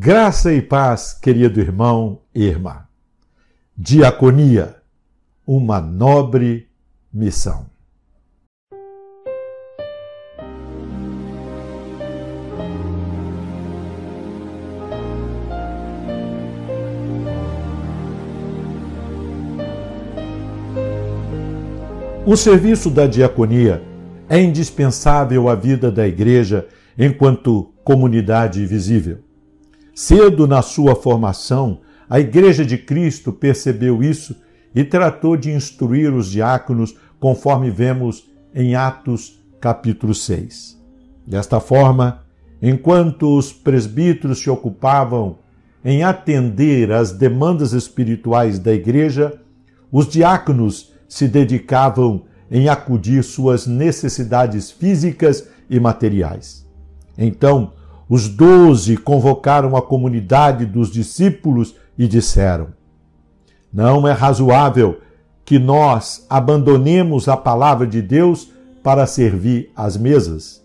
Graça e paz, querido irmão e irmã. Diaconia, uma nobre missão. O serviço da diaconia é indispensável à vida da igreja enquanto comunidade visível. Cedo na sua formação, a Igreja de Cristo percebeu isso e tratou de instruir os diáconos, conforme vemos em Atos capítulo 6. Desta forma, enquanto os presbíteros se ocupavam em atender às demandas espirituais da igreja, os diáconos se dedicavam em acudir suas necessidades físicas e materiais. Então, os 12 convocaram a comunidade dos discípulos e disseram: não é razoável que nós abandonemos a palavra de Deus para servir às mesas.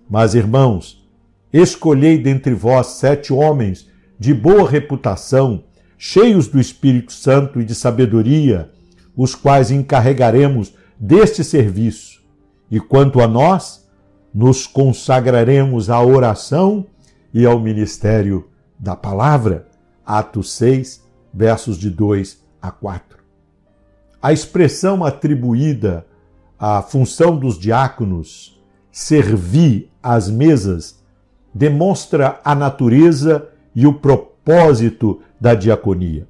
Mas, irmãos, escolhei dentre vós 7 homens de boa reputação, cheios do Espírito Santo e de sabedoria, os quais encarregaremos deste serviço. E quanto a nós, nos consagraremos à oração e ao ministério da palavra. Atos 6, versos de 2 a 4. A expressão atribuída à função dos diáconos, servir às mesas, demonstra a natureza e o propósito da diaconia.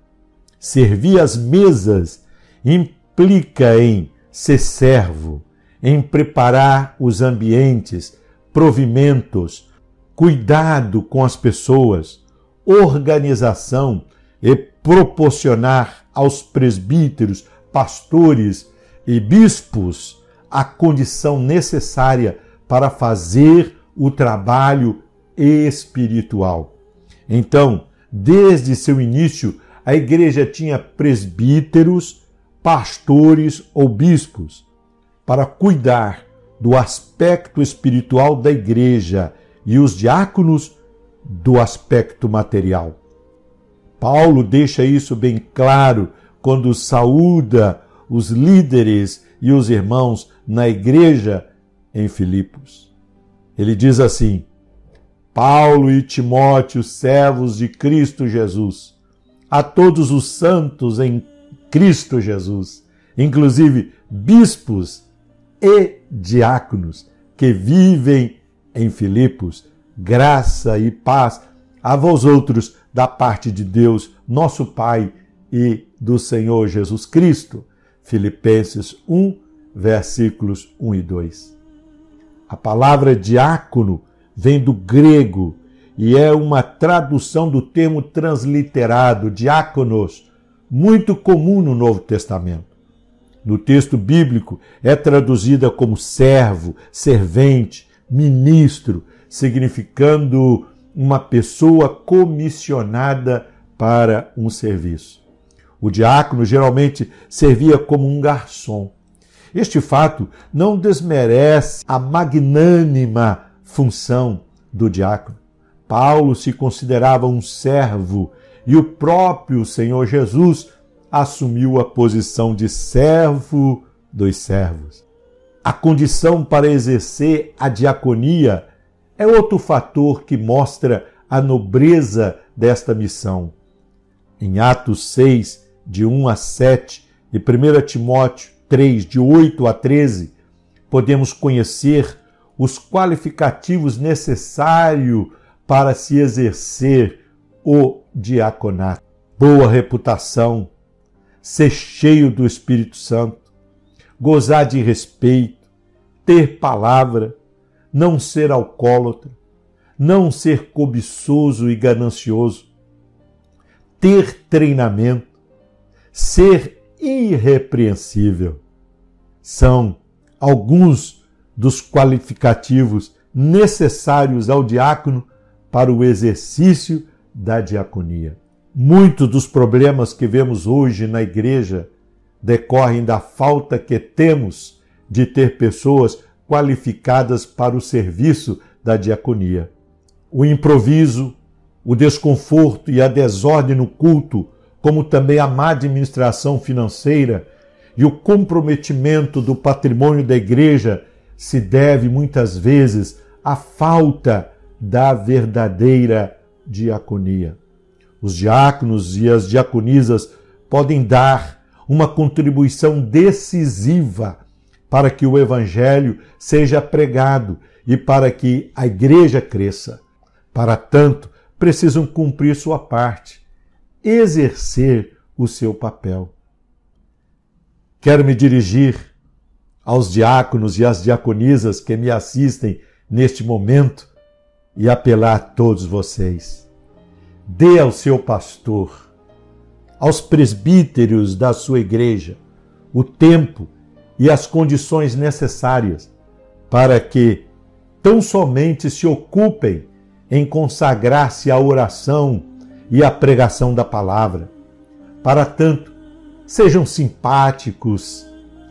Servir às mesas implica em ser servo, em preparar os ambientes, provimentos, cuidado com as pessoas, organização e proporcionar aos presbíteros, pastores e bispos a condição necessária para fazer o trabalho espiritual. Então, desde seu início, a igreja tinha presbíteros, pastores ou bispos para cuidar do aspecto espiritual da igreja e os diáconos do aspecto material. Paulo deixa isso bem claro quando saúda os líderes e os irmãos na igreja em Filipos. Ele diz assim: Paulo e Timóteo, servos de Cristo Jesus, a todos os santos em Cristo Jesus, inclusive bispos e diáconos que vivem em Filipos, graça e paz a vós outros da parte de Deus, nosso Pai, e do Senhor Jesus Cristo. Filipenses 1, versículos 1 e 2. A palavra diácono vem do grego e é uma tradução do termo transliterado, diáconos, muito comum no Novo Testamento. No texto bíblico é traduzida como servo, servente, ministro, significando uma pessoa comissionada para um serviço. O diácono geralmente servia como um garçom. Este fato não desmerece a magnânima função do diácono. Paulo se considerava um servo e o próprio Senhor Jesus assumiu a posição de servo dos servos. A condição para exercer a diaconia é outro fator que mostra a nobreza desta missão. Em Atos 6, de 1 a 7, e 1 Timóteo 3, de 8 a 13, podemos conhecer os qualificativos necessários para se exercer o diaconato. Boa reputação, ser cheio do Espírito Santo, gozar de respeito, ter palavra, não ser alcoólatra, não ser cobiçoso e ganancioso, ter treinamento, ser irrepreensível. São alguns dos qualificativos necessários ao diácono para o exercício da diaconia. Muitos dos problemas que vemos hoje na igreja decorrem da falta que temos de ter pessoas qualificadas para o serviço da diaconia. O improviso, o desconforto e a desordem no culto, como também a má administração financeira e o comprometimento do patrimônio da igreja se deve muitas vezes à falta da verdadeira diaconia. Os diáconos e as diaconisas podem dar uma contribuição decisiva para que o evangelho seja pregado e para que a igreja cresça. Para tanto, precisam cumprir sua parte, exercer o seu papel. Quero me dirigir aos diáconos e às diaconisas que me assistem neste momento e apelar a todos vocês. Dê ao seu pastor, aos presbíteros da sua igreja, o tempo e as condições necessárias para que tão somente se ocupem em consagrar-se à oração e à pregação da palavra. Para tanto, sejam simpáticos,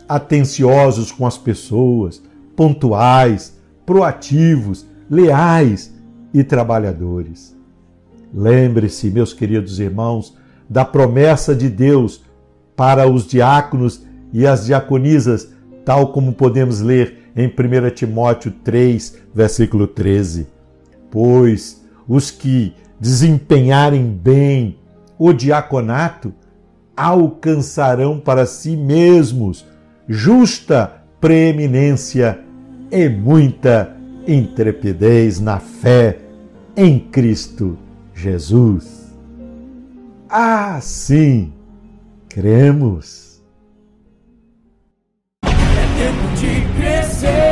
atenciosos com as pessoas, pontuais, proativos, leais e trabalhadores. Lembre-se, meus queridos irmãos, da promessa de Deus para os diáconos e as diaconisas, tal como podemos ler em 1 Timóteo 3, versículo 13. Pois os que desempenharem bem o diaconato alcançarão para si mesmos justa preeminência e muita intrepidez na fé em Cristo Jesus. Assim cremos. É tempo de crescer.